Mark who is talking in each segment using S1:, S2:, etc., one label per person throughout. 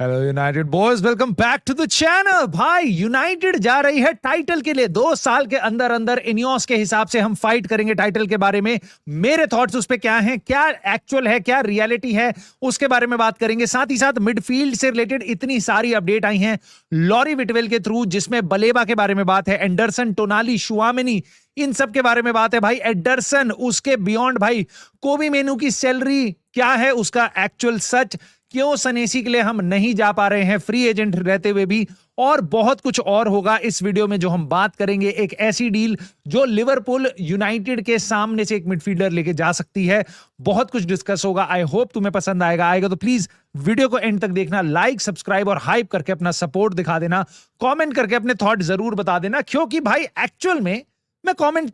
S1: Hello United boys, welcome back to the channel. भाई United जा रही है टाइटल के लिए। 2 साल के अंदर अंदर इनियोस के हिसाब से हम फाइट करेंगे टाइटल के बारे में। मेरे थॉट्स उस पे क्या हैं, क्या एक्चुअल है, क्या रियलिटी है, उसके बारे में बात करेंगे। साथ ही साथ मिडफील्ड से रिलेटेड इतनी सारी अपडेट आई हैं लॉरी विटवेल के थ्रू, जिसमें बलेबा के बारे में बात है, एंडरसन, टोनाली, शुआमिनी, इन सब के बारे में बात है। भाई एडरसन, उसके बियॉन्ड भाई कोबी मेनू की सैलरी क्या है, उसका एक्चुअल सच, क्यों सनेसी के लिए हम नहीं जा पा रहे हैं फ्री एजेंट रहते हुए भी, और बहुत कुछ और होगा इस वीडियो में जो हम बात करेंगे। एक ऐसी डील जो लिवरपूल यूनाइटेड के सामने से एक मिडफील्डर लेके जा सकती है। बहुत कुछ डिस्कस होगा। आई होप तुम्हें पसंद आएगा तो प्लीज वीडियो को एंड तक देखना, लाइक, सब्सक्राइब और हाइप करके अपना सपोर्ट दिखा देना, कमेंट करके अपने थॉट जरूर बता देना, क्योंकि भाई एक्चुअल में मैं कमेंट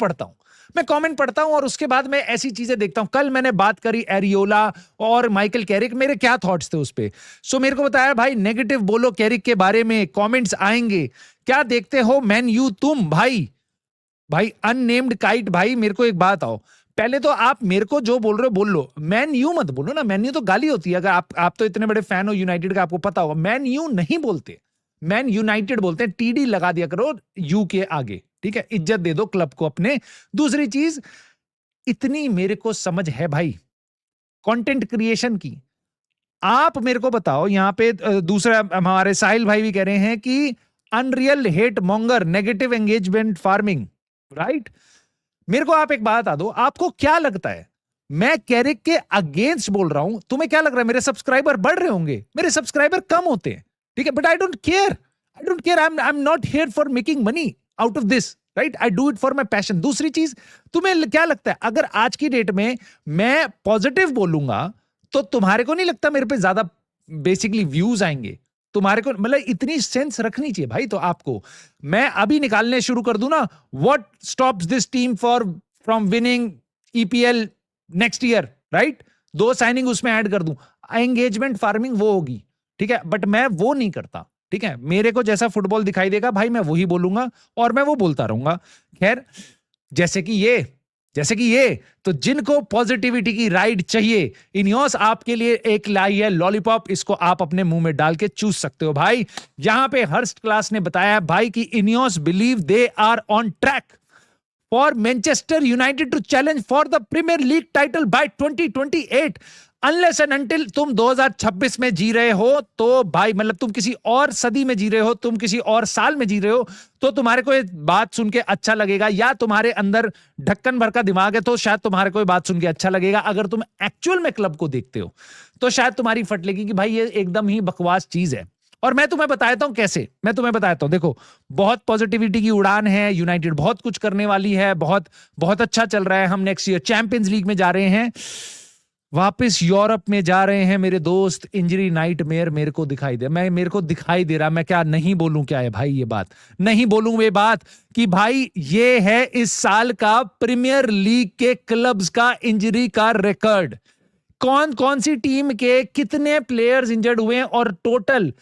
S1: पढ़ता हूं और उसके बाद मैं ऐसी चीजें देखता हूं। कल मैंने बात करी एरियोला और माइकल कैरिक, मेरे क्या थॉट्स थे उस पे। सो मेरे को बताया भाई नेगेटिव बोलो कैरिक के बारे में, कमेंट्स आएंगे। क्या देखते हो मैन यू तुम? भाई अननेम्ड काइट, भाई मेरे को एक बात आओ, पहले तो आप मेरे को जो बोल रहे हो बोल लो, मैन यू मत बोलो ना। मैन यू तो गाली होती है। अगर आप तो इतने बड़े फैन हो यूनाइटेड का, आपको पता होगा। मैन यू नहीं बोलते, मैन यूनाइटेड बोलते हैं। टीडी लगा दिया करो यू के आगे, ठीक है? इज्जत दे दो क्लब को अपने। दूसरी चीज, इतनी मेरे को समझ है भाई कंटेंट क्रिएशन की। आप मेरे को बताओ, यहां पे दूसरा हमारे साहिल भाई भी कह रहे हैं कि unreal hate monger, negative engagement farming, right? मेरे को आप एक बात बता दो, आपको क्या लगता है मैं कैरिक के अगेंस्ट बोल रहा हूं? तुम्हें क्या लग रहा है मेरे सब्सक्राइबर बढ़ रहे होंगे? मेरे सब्सक्राइबर कम होते हैं, ठीक है? But I don't care, I am not here for making money out of this, right? I do it for my passion. दूसरी चीज, तुम्हें क्या लगता है अगर आज की डेट में मैं पॉजिटिव बोलूंगा तो तुम्हारे को नहीं लगता मेरे पे ज्यादा बेसिकली व्यूज आएंगे? तुम्हारे को मतलब इतनी सेंस रखनी चाहिए भाई। तो आपको मैं अभी निकालने शुरू कर दूं ना, what stops this team for from winning EPL next year, right? 2 signing उसमें ऐड कर दूं, एंगेजमेंट फार्मिंग वो होगी, ठीक है? बट मैं वो नहीं करता, ठीक है? मेरे को जैसा फुटबॉल दिखाई देगा भाई मैं वही बोलूंगा और मैं वो बोलता रहूंगा। खैर, जैसे कि ये तो जिनको पॉजिटिविटी की राइड चाहिए, इनियोस आपके लिए एक लाई है लॉलीपॉप, इसको आप अपने मुंह में डाल के चूस सकते हो भाई। यहां पे हर्स्ट क्लास ने बताया भाई कि INEOS believe they are on track for Manchester United to challenge for the Premier League title by 2028। Unless and until तुम 2026 में जी रहे हो तो भाई, मतलब तुम किसी और सदी में जी रहे हो, तुम किसी और साल में जी रहे हो, तो तुम्हारे को ये बात सुन के अच्छा लगेगा, या तुम्हारे अंदर ढक्कन भर का दिमाग है तो शायद तुम्हारे को ये बात सुन के अच्छा लगेगा। अगर तुम एक्चुअल में क्लब को देखते हो तो शायद तुम्हारी फट लेगी कि भाई ये एकदम ही बकवास चीज है। और मैं तुम्हें बताता हूं कैसे, मैं तुम्हें बताता हूं। देखो, बहुत पॉजिटिविटी की उड़ान है, यूनाइटेड बहुत कुछ करने वाली है, बहुत बहुत अच्छा चल रहा है। हम नेक्स्ट ईयर चैंपियंस लीग में जा रहे हैं, वापस यूरोप में जा रहे हैं मेरे दोस्त। इंजरी नाइटमेयर मेरे को दिखाई दे रहा, मैं क्या नहीं बोलूं? क्या है भाई ये बात? नहीं बोलूं ये बात कि भाई ये है इस साल का प्रीमियर लीग के क्लब्स का इंजरी का रिकॉर्ड। कौन कौन सी टीम के कितने प्लेयर्स इंजर्ड हुए हैं और टोटल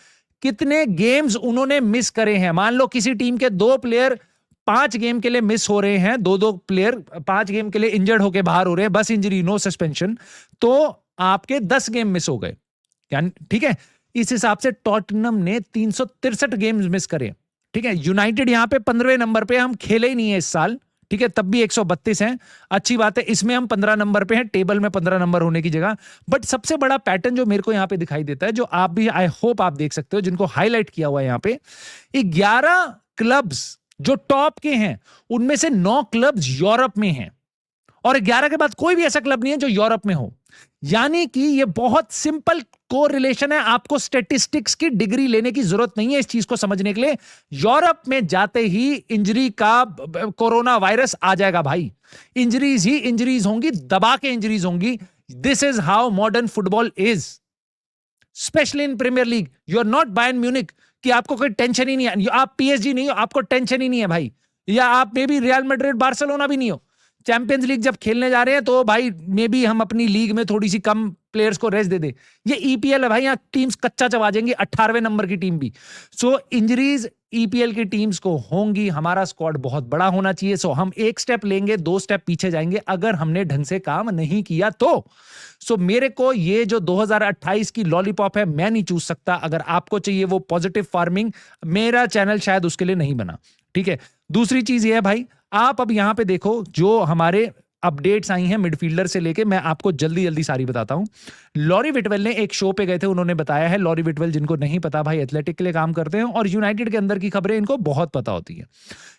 S1: कितने गेम्स उन्होंने मिस करे हैं। मान लो किसी टीम के 2 प्लेयर 5 गेम के लिए मिस हो रहे हैं, 2 प्लेयर 5 गेम के लिए इंजर्ड होके बाहर हो रहे हैं, बस इंजरी, नो सस्पेंशन, तो आपके 10 गेम मिस हो गए, यानी ठीक है? इस हिसाब से टॉटनम ने 363 गेम्स मिस करे, ठीक है? यूनाइटेड यहां पे 15वें नंबर पे, हम खेले ही नहीं है इस साल, ठीक है? तब भी 132 हैं, अच्छी बात है। इसमें हम 15 नंबर पे हैं, टेबल में 15 नंबर होने की जगह। बट सबसे बड़ा पैटर्न जो मेरे को यहां पे दिखाई देता है, जो आप भी आई होप आप देख सकते हो, जिनको हाईलाइट किया हुआ है यहां पे, 11 क्लब्स जो टॉप के हैं उनमें से 9 क्लब्स यूरोप में हैं, और 11 के बाद कोई भी ऐसा क्लब नहीं है जो यूरोप में हो। यानी कि ये बहुत सिंपल कोरिलेशन है, आपको स्टैटिस्टिक्स की डिग्री लेने की जरूरत नहीं है इस चीज को समझने के लिए। यूरोप में जाते ही इंजरी का कोरोना वायरस आ जाएगा भाई। इंजरीज ही इंजरीज होंगी, दबा के इंजरीज होंगी। This is how modern football is, specially in Premier League. You are not Bayern Munich कि आपको कोई टेंशन ही नहीं है, आप पीएसजी नहीं हो, आपको टेंशन ही नहीं है भाई, या आप may be real Madrid, Barcelona भी नहीं हो। चैंपियंस लीग जब खेलने जा रहे हैं तो भाई मे बी हम अपनी लीग में थोड़ी सी कम प्लेयर्स को रेस्ट दे दे। ये ईपीएल है भाई, यहां टीम्स कच्चा चबा जाएंगी, 18वें नंबर की टीम भी। सो इंजरीज ईपीएल की टीम्स को होंगी, हमारा स्क्वाड बहुत बड़ा होना चाहिए। सो हम एक स्टेप लेंगे, 2 स्टेप पीछे जाएंगे अगर हमने ढंग से काम नहीं किया तो। सो मेरे को ये जो 2028 की लॉलीपॉप है मैं नहीं चूस सकता। अगर आपको चाहिए वो पॉजिटिव फार्मिंग, मेरा चैनल शायद उसके लिए नहीं बना। ठीक है, दूसरी चीज ये है भाई, आप अब यहां पे देखो जो हमारे अपडेट्स आई हैं मिडफील्डर से लेके, मैं आपको जल्दी जल्दी सारी बताता हूं। लॉरी विटवेल ने एक शो पे गए थे, उन्होंने बताया है, लॉरी विटवेल जिनको नहीं पता भाई एथलेटिक के लिए काम करते हैं और यूनाइटेड के अंदर की खबरें इनको बहुत पता होती है।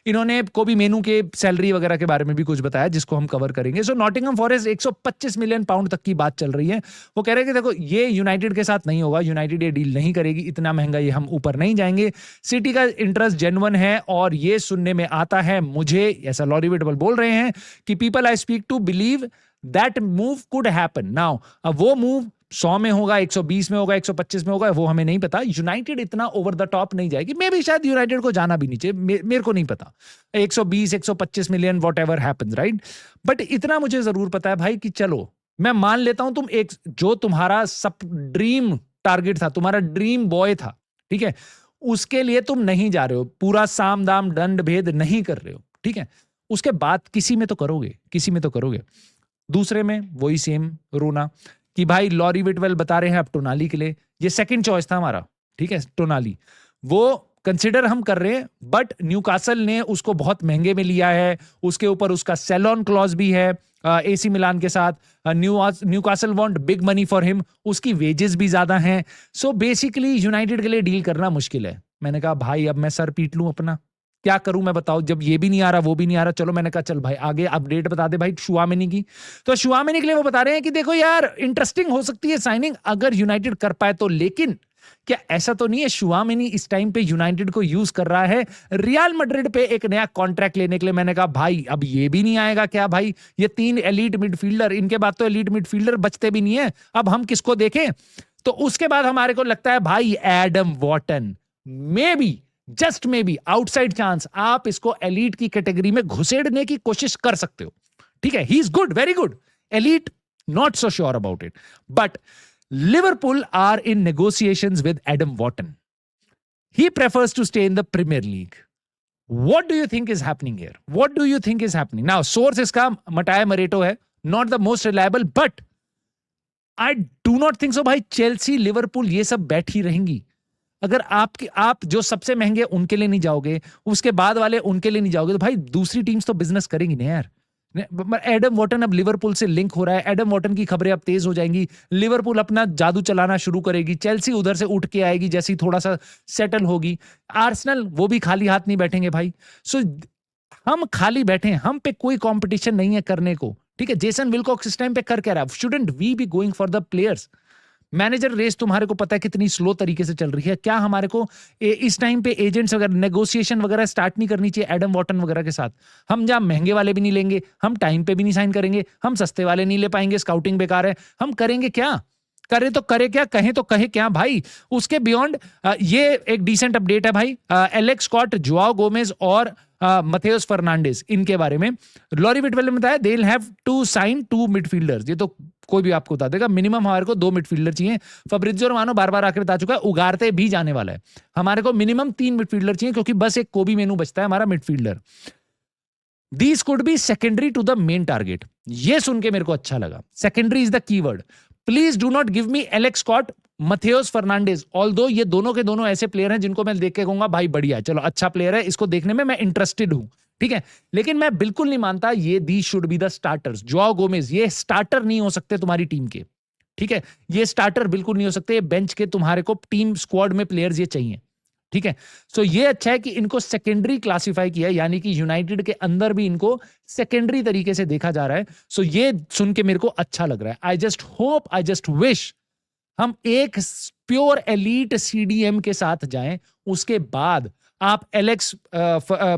S1: इन्होंने कोबी मेनू के सैलरी वगैरह के बारे में भी कुछ बताया जिसको हम कवर करेंगे। सो नॉटिंघम फॉरेस्ट 125 मिलियन पाउंड तक की बात चल रही है। वो कह रहे हैं कि देखो ये यूनाइटेड के साथ नहीं होगा, यूनाइटेड ये डील नहीं करेगी, इतना महंगा ये हम ऊपर नहीं जाएंगे। सिटी का इंटरेस्ट जेन्युइन है और ये सुनने में आता है मुझे, ऐसा लॉरी विटवेल बोल रहे हैं कि people I speak to believe that move could happen now. अब वो मूव 100 में होगा, 120 में होगा, 125 में होगा, वो हमें नहीं पता। यूनाइटेड इतना ओवर द टॉप नहीं जाएगी, मे भी शायद यूनाइटेड को जाना भी नहीं चाहिए, मेरे को नहीं पता। 120 125 million what ever happens, right. But इतना मुझे जरूर पता है भाई कि चलो मैं मान लेता हूं तुम एक जो तुम्हारा सब ड्रीम टारगेट था, तुम्हारा ड्रीम बॉय था, ठीक है, उसके लिए तुम नहीं जा रहे हो, पूरा साम दाम दंड भेद नहीं कर रहे हो, ठीक है। उसके बाद किसी में तो करोगे, किसी में तो करोगे। दूसरे में वही सेम रोना कि भाई लॉरी विटवेल बता रहे हैं अब टोनाली के लिए, ये सेकंड चॉइस था हमारा, ठीक है, टोनाली वो कंसिडर हम कर रहे हैं, बट न्यूकासल ने उसको बहुत महंगे में लिया है, उसके ऊपर उसका सेल ऑन क्लॉज भी है एसी मिलान के साथ। Newcastle want big money for him, उसकी वेजेस भी ज्यादा हैं। सो बेसिकली यूनाइटेड के लिए डील करना मुश्किल है। मैंने कहा भाई अब मैं सर पीट लूं अपना, क्या करूं मैं बताओ, जब ये भी नहीं आ रहा वो भी नहीं आ रहा। चलो मैंने कहा चल भाई आगे अपडेट बता दे भाई शुआमिनी की। तो शुआमिनी के लिए वो बता रहे हैं कि देखो यार इंटरेस्टिंग हो सकती है साइनिंग अगर यूनाइटेड कर पाए तो, लेकिन क्या ऐसा तो नहीं है शुआमिनी इस टाइम पे यूनाइटेड को यूज कर रहा है रियल मैड्रिड पे एक नया कॉन्ट्रैक्ट लेने के लिए। मैंने कहा भाई अब ये भी नहीं आएगा क्या भाई, ये 3 एलीट मिडफील्डर, इनके बाद तो एलीट मिडफील्डर बचते भी नहीं है, अब हम किसको देखें। तो उसके बाद हमारे को लगता है भाई Adam Wharton, maybe just maybe outside chance आप इसको एलीट की कैटेगरी में घुसेड़ने की कोशिश कर सकते हो, ठीक है। He is good, very good, elite not so sure about it, but Liverpool are in negotiations with Adam Wharton. He prefers to stay in the Premier League. What do you think is happening here? What do you think is happening? Now, source इसका मटाया मरेटो है, not the most reliable, but I do not think so भाई। Chelsea Liverpool ये सब बैठी रहेंगी। अगर आप जो सबसे महंगे उनके लिए नहीं जाओगे, उसके बाद वाले उनके लिए नहीं जाओगे, तो भाई दूसरी टीम्स तो बिजनेस करेंगी ना यार। एडम वॉटन अब लिवरपूल से लिंक हो रहा है, एडम वॉटन की खबरें अब तेज हो जाएंगी, लिवरपूल अपना जादू चलाना शुरू करेगी, चेल्सी उधर से उठ के आएगी जैसी थोड़ा सा सेटल होगी, आर्सेनल वो भी खाली हाथ नहीं बैठेंगे भाई। सो हम खाली बैठे हैं, हम पे कोई कंपटीशन नहीं है करने को, ठीक है। जेसन विल्कॉक्स इस टाइम पे कर क्या रहा है, shouldn't we be going for the players. Manager race तुम्हारे को पता है कितनी स्लो तरीके से चल रही है, क्या हमारे को इस टाइम पे एजेंट्स वगैरह नेगोशिएशन वगैरह स्टार्ट नहीं करनी चाहिए एडम वॉटन वगैरह के साथ। हम जहां महंगे वाले भी नहीं लेंगे, हम टाइम पे भी नहीं साइन करेंगे, हम सस्ते वाले नहीं ले पाएंगे, स्काउटिंग बेकार है, हम करेंगे क्या, करे तो करे क्या, कहें तो कहे क्या भाई। उसके बियॉन्ड ये एक डिसेंट अपडेट है भाई, एलेक्स स्कॉट, जुआओ गोमेज और मथेउस फर्नांडिस, इनके बारे में लॉरी विटवेल ने बताया they will have to sign 2 midfielders. ये तो कोई भी आपको बता देगा, मिनिमम हमारे को 2 मिडफील्डर चाहिए। फब्रिजियो रोमानो बार बार आकर बता चुका है, उगारते भी जाने वाला है, हमारे को मिनिमम 3 मिडफील्डर चाहिए क्योंकि बस एक कोबी मेनू बचता है हमारा midfielder. These could be secondary to the main target। ये सुन के मेरे को अच्छा लगा, secondary is the keyword। Please do not give me Alex Scott, Matheus Fernandes, although ये दोनों के दोनों ऐसे प्लेयर हैं जिनको मैं देख के कहूंगा भाई बढ़िया, चलो अच्छा प्लेयर है, इसको देखने में मैं इंटरेस्टेड हूं, ठीक है। लेकिन मैं बिल्कुल नहीं मानता ये they should be the starters. Joao Gomes ये स्टार्टर नहीं हो सकते तुम्हारी टीम के, ठीक है, ये स्टार्टर बिल्कुल नहीं हो सकते, बेंच के तुम्हारे को टीम स्क्वाड में प्लेयर्स ये चाहिए, ठीक है। सो ये अच्छा है कि इनको सेकेंडरी क्लासिफाई किया, यानी कि यूनाइटेड के अंदर भी इनको सेकेंडरी तरीके से देखा जा रहा है। सो ये सुन के मेरे को अच्छा लग रहा है। I just hope, I just wish हम एक प्योर एलीट सीडीएम के साथ जाएं, उसके बाद आप एलेक्स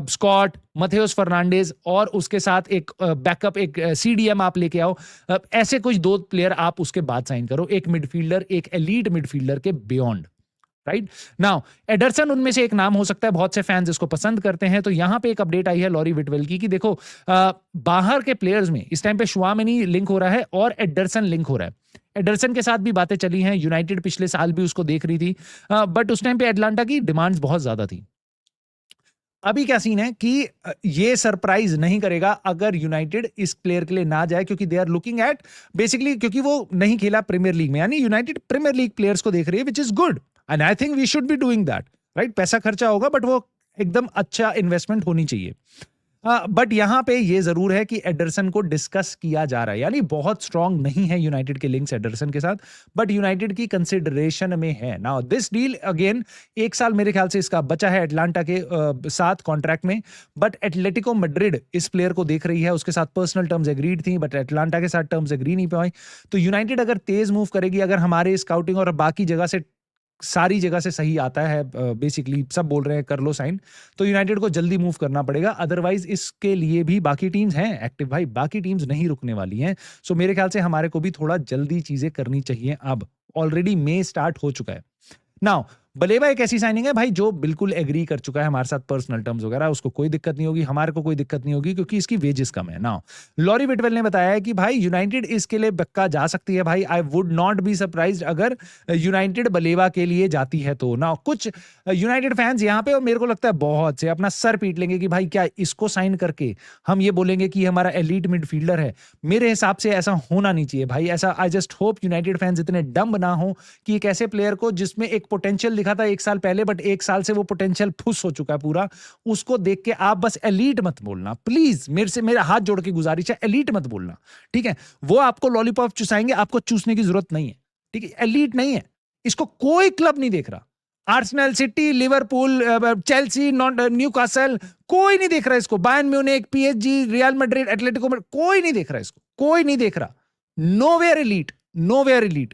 S1: स्कॉट, मथेउस फर्नांडिस और उसके साथ एक बैकअप एक सीडीएम आप लेके आओ, ऐसे कुछ 2 प्लेयर आप उसके बाद साइन करो, एक मिडफील्डर, एक एलीट मिडफील्डर के बियॉन्ड, राइट। नाउ एडरसन उनमें से एक नाम हो सकता है, बहुत से फैंस इसको पसंद करते हैं। तो यहां पे एक अपडेट आई है लॉरी विटवेल की कि देखो बाहर के प्लेयर्स में इस टाइम पे शुआमिनी लिंक हो रहा है और एडरसन लिंक हो रहा है। एडरसन के साथ भी बातें चली हैं, यूनाइटेड पिछले साल भी उसको देख रही थी, बट उस टाइम पे एटलांटा की डिमांड्स बहुत ज्यादा थी, अभी क्या सीन है कि ये सरप्राइज नहीं करेगा अगर यूनाइटेड इस प्लेयर के लिए ना जाए, क्योंकि they are looking at basically, क्योंकि वो नहीं खेला प्रीमियर लीग में, यानी यूनाइटेड प्रीमियर लीग प्लेयर्स को देख रही है, which is good and I think we should be doing that, right? पैसा खर्चा होगा बट वो एकदम अच्छा इन्वेस्टमेंट होनी चाहिए। बट यहां पे ये जरूर है कि एडरसन को डिस्कस किया जा रहा है, यानी बहुत स्ट्रांग नहीं है यूनाइटेड के लिंक्स एडरसन के साथ, बट यूनाइटेड की कंसिडरेशन में है। नाउ दिस डील अगेन, 1 साल मेरे ख्याल से इसका बचा है एटलांटा के साथ कॉन्ट्रैक्ट में, बट एटलेटिको मैड्रिड इस प्लेयर को देख रही है, उसके साथ पर्सनल टर्म्स एग्रीड थी, बट एटलांटा के साथ टर्म्स एग्री नहीं पाई। तो यूनाइटेड अगर तेज मूव करेगी, अगर हमारे स्काउटिंग और बाकी जगह से सारी जगह से सही आता है, बेसिकली सब बोल रहे हैं कर लो साइन, तो यूनाइटेड को जल्दी मूव करना पड़ेगा। अदरवाइज इसके लिए भी बाकी टीम्स हैं एक्टिव भाई, बाकी टीम्स नहीं रुकने वाली हैं। सो मेरे ख्याल से हमारे को भी थोड़ा जल्दी चीजें करनी चाहिए। अब ऑलरेडी मई स्टार्ट हो चुका है। नाउ बलेबा एक ऐसी साइनिंग है भाई जो बिल्कुल एग्री कर चुका है हमारे साथ, पर्सनल टर्म्स वगैरह, उसको कोई दिक्कत नहीं होगी, हमारे को कोई दिक्कत नहीं होगी क्योंकि इसकी वेजेस कम है। नाउ लॉरी विटवेल ने बताया है कि भाई यूनाइटेड इसके लिए बक्का जा सकती है भाई, I would not be surprised अगर यूनाइटेड बलेबा के लिए जाती है तो। नाउ कुछ यूनाइटेड फैंस यहाँ पे, और मेरे को लगता है बहुत से, अपना सर पीट लेंगे कि भाई क्या इसको साइन करके हम ये बोलेंगे कि हमारा एलीट मिडफील्डर है। मेरे हिसाब से ऐसा होना नहीं चाहिए भाई, ऐसा I just hope United fans इतने डम्ब ना हो कि एक ऐसे प्लेयर को जिसमें एक पोटेंशियल दिखा था 1 साल पहले, बट 1 साल से वो पोटेंशियल फुस हो चुका है पूरा, उसको देख के आप बस एलीट मत बोलना प्लीज, मेरा हाथ जोड़ के गुजारिश है, एलीट मत बोलना, ठीक है? वो आपको लॉलीपॉप चुसाएंगे, आपको चूसने की जरूरत नहीं है, ठीक है? एलीट नहीं है, इसको कोई क्लब नहीं देख रहा, Arsenal, city, Liverpool, Chelsea, Newcastle, कोई नहीं देख रहा इसको, Bayern Munich, PSG, real Madrid, Atletico, कोई नहीं देख रहा इसको, कोई नहीं देख रहा। नोवेयर एलीट, नोवेयर एलीट,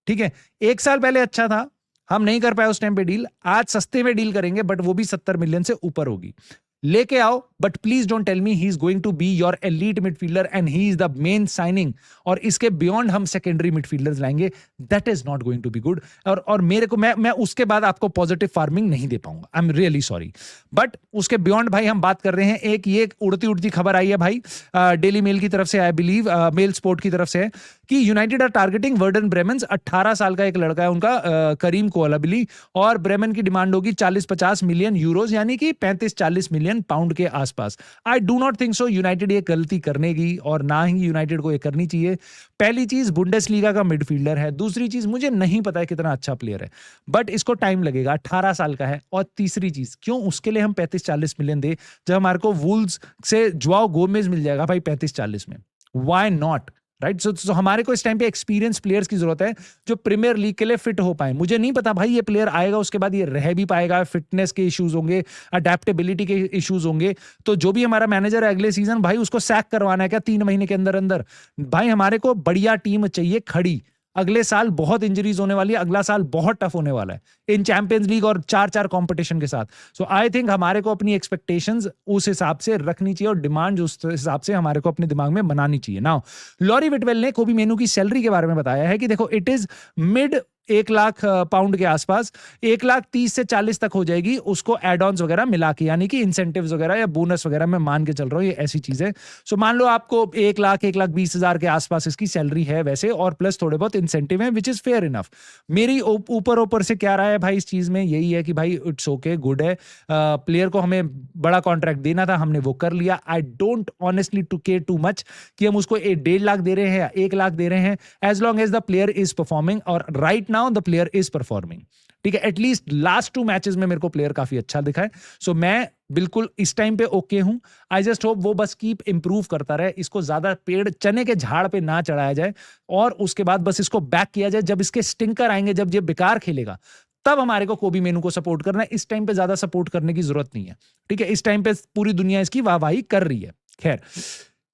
S1: ठीक है? 1 साल पहले अच्छा था, हम नहीं कर पाए उस टाइम पे डील, आज सस्ते में डील करेंगे बट वो भी 70 मिलियन से ऊपर होगी, लेके आओ, but please don't tell me he is going to be your elite midfielder and he is the main signing, और इसके बियॉन्ड हम सेकेंडरी मिडफील्डर्स लाएंगे, that is not going to be good. और मेरे को मैं उसके बाद आपको पॉजिटिव फार्मिंग नहीं दे पाऊंगा, I am really sorry, but उसके बियॉन्ड भाई हम बात कर रहे हैं। एक ये उड़ती उड़ती खबर आई है भाई, डेली मेल की तरफ से, आई बिलीव मेल स्पोर्ट की तरफ से है, कि यूनाइटेड आर टारगेटिंग वर्डन ब्रेमेंस, 18 साल का एक लड़का है उनका, करीम कोलाबिली, और ब्रेमेन की डिमांड होगी 40-50 मिलियन यूरोज, यानी कि 35-40 मिलियन पाउंड के आसपास। I do not think so United ये गलती करने की, और ना ही यूनाइटेड को ये करनी चाहिए। पहली चीज, बुंडेसलीगा का मिडफील्डर है, दूसरी चीज मुझे नहीं पता है कितना अच्छा प्लेयर है, बट इसको टाइम लगेगा, 18 साल का है, और तीसरी चीज, क्यों उसके लिए हम 35-40 मिलियन दे जब हमारे को वुल्व्स से जुआओ गोमेज मिल जाएगा भाई 35-40 में, व्हाई नॉट, राइट? सो हमारे को इस टाइम पे एक्सपीरियंस प्लेयर्स की जरूरत है जो प्रीमियर लीग के लिए फिट हो पाए। मुझे नहीं पता भाई ये प्लेयर आएगा उसके बाद ये रह भी पाएगा, फिटनेस के इश्यूज होंगे, अडेप्टेबिलिटी के इश्यूज होंगे, तो जो भी हमारा मैनेजर है अगले सीजन भाई उसको सैक करवाना है क्या 3 महीने के अंदर अंदर? भाई हमारे को बढ़िया टीम चाहिए खड़ी, अगले साल बहुत इंजरीज होने वाली है, अगला साल बहुत टफ होने वाला है इन चैंपियंस लीग और 4-4 कंपटीशन के साथ। सो आई थिंक हमारे को अपनी एक्सपेक्टेशंस उस हिसाब से रखनी चाहिए और डिमांड उस हिसाब से हमारे को अपने दिमाग में बनानी चाहिए। नाउ लॉरी विटवेल ने कोबी मेनू की सैलरी के बारे में बताया है कि देखो it is mid 1 lakh pound के आसपास, 1,30,000 से 40 तक हो जाएगी उसको एड ऑन्स वगैरह मिला के, यानी कि इंसेंटिव्स वगैरह या बोनस वगैरह मैं मान के चल रहा हूँ, ये ऐसी चीजें। सो मान लो आपको 1,20,000 के आसपास इसकी सैलरी है वैसे, और प्लस थोड़े बहुत इंसेंटिव है, विच इज फेयर इनफ। मेरी ऊपर से क्या रहा है भाई इस चीज में, यही है कि भाई इट्स ओके, गुड है, प्लेयर को हमें बड़ा कॉन्ट्रैक्ट देना था, हमने वो कर लिया। I don't honestly to care too much कि हम उसको 1.5 लाख दे रहे हैं या 1 लाख दे रहे हैं, as long as the player is performing, और right now the player is performing, ठीक है? एटलीस्ट लास्ट 2 मैचेस में मेरे को प्लेयर काफी अच्छा दिखा है, सो मैं बिल्कुल इस टाइम पे ओके हूं। आई जस्ट होप वो बस कीप इंप्रूव करता रहे, इसको ज्यादा पेड़ चने के झाड़ पे ना चढ़ाया जाए, और उसके बाद बस इसको बैक किया जाए। जब इसके स्टिंकर आएंगे, जब ये बेकार खेलेगा, तब हमारे को कोबी मेनू को सपोर्ट करना है, इस टाइम पे ज्यादा सपोर्ट करने की जरूरत नहीं है, ठीक है? इस टाइम पे पूरी दुनिया इसकी वाहवाही कर रही है। खैर,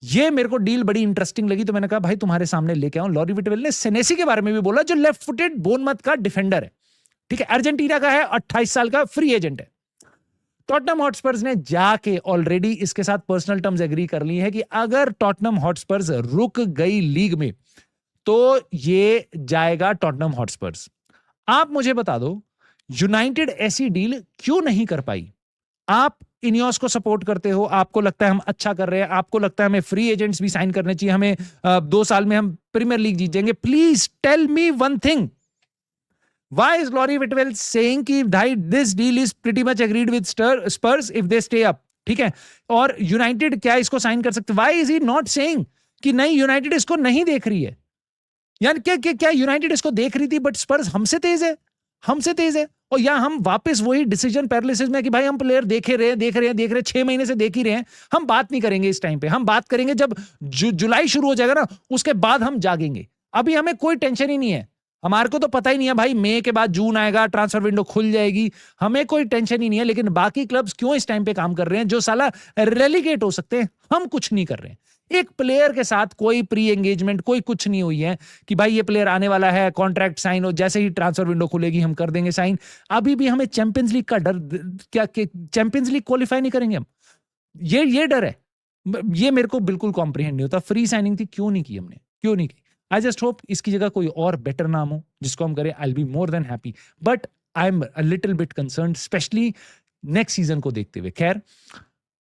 S1: ये मेरे को डील बड़ी इंटरेस्टिंग लगी, तो मैंने कहा भाई तुम्हारे सामने लेके आऊं। लॉरी विटवेल ने सेनेसी के बारे में भी बोला, जो लेफ्ट फुटेड बोनमथ का डिफेंडर है, ठीक है? अर्जेंटीना का है, 28 साल का, फ्री एजेंट है। टॉटनहम हॉटस्पर्स ने जाके ऑलरेडी इसके साथ पर्सनल टर्म्स एग्री कर ली है कि अगर टॉटनहम हॉटस्पर्स रुक गई लीग में तो ये जाएगा टॉटनहम हॉटस्पर्स। आप मुझे बता दो यूनाइटेड ऐसी डील क्यों नहीं कर पाई? आप इनियोस को सपोर्ट करते हो, आपको लगता है हम अच्छा कर रहे हैं, आपको लगता है हमें फ्री एजेंट्स भी साइन करने चाहिए, हमें 2 साल में हम प्रीमियर लीग जीत जाएंगे। Please tell me one thing, Why is Laurie Whitwell saying कि भाई this deal is pretty much agreed with Spurs if they stay up? ठीक है, और यूनाइटेड क्या इसको साइन कर सकते? Why is he not saying कि नहीं यूनाइटेड इसको नहीं देख रही है? यानी क्या यूनाइटेड इसको देख रही थी बट स्पर्स हमसे तेज है और या हम वापस वही डिसीजन पैरालिसिस में कि भाई हम प्लेयर देख रहे 6 महीने से देख ही रहे हैं, हम बात नहीं करेंगे इस टाइम पे, हम बात करेंगे जब जुलाई शुरू हो जाएगा ना, उसके बाद हम जागेंगे। अभी हमें कोई टेंशन ही नहीं है, हमारे को तो पता ही नहीं है भाई मई के बाद जून आएगा, ट्रांसफर विंडो खुल जाएगी, हमें कोई टेंशन ही नहीं है। लेकिन बाकी क्लब्स क्यों इस टाइम पे काम कर रहे हैं जो साला रेलीगेट हो सकते हैं? हम कुछ नहीं कर रहे हैं। एक प्लेयर के साथ कोई प्री एंगेजमेंट कोई कुछ नहीं हुई है कि भाई ये प्लेयर आने वाला है, कॉन्ट्रैक्ट साइन हो, जैसे ही ट्रांसफर विंडो खुलेगी हम कर देंगे साइन। अभी भी हमें चैंपियंस लीग का डर, क्या चैंपियंस लीग क्वालिफाई नहीं करेंगे हम, ये डर है। ये मेरे को बिल्कुल कॉम्प्रिहेंड नहीं होता। फ्री साइनिंग थी, क्यों नहीं की हमने, क्यों नहीं की? आई जस्ट होप इसकी जगह कोई और बेटर नाम हो जिसको हम करें। I will be more than happy, but I am a little bit concerned, specially next season को देखते हुए। खैर,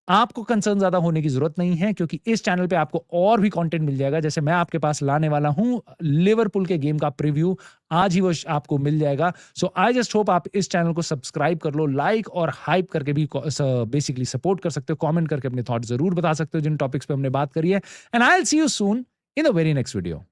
S1: आपको कंसर्न ज्यादा होने की जरूरत नहीं है क्योंकि इस चैनल पे आपको और भी कंटेंट मिल जाएगा। जैसे मैं आपके पास लाने वाला हूं लिवरपूल के गेम का प्रीव्यू, आज ही वो आपको मिल जाएगा। सो आई जस्ट होप आप इस चैनल को सब्सक्राइब कर लो, लाइक और हाइप करके भी बेसिकली सपोर्ट कर सकते हो, कमेंट करके अपने थॉट जरूर बता सकते हो जिन टॉपिक्स पे हमने बात करी है। And I will see you soon in the very next video.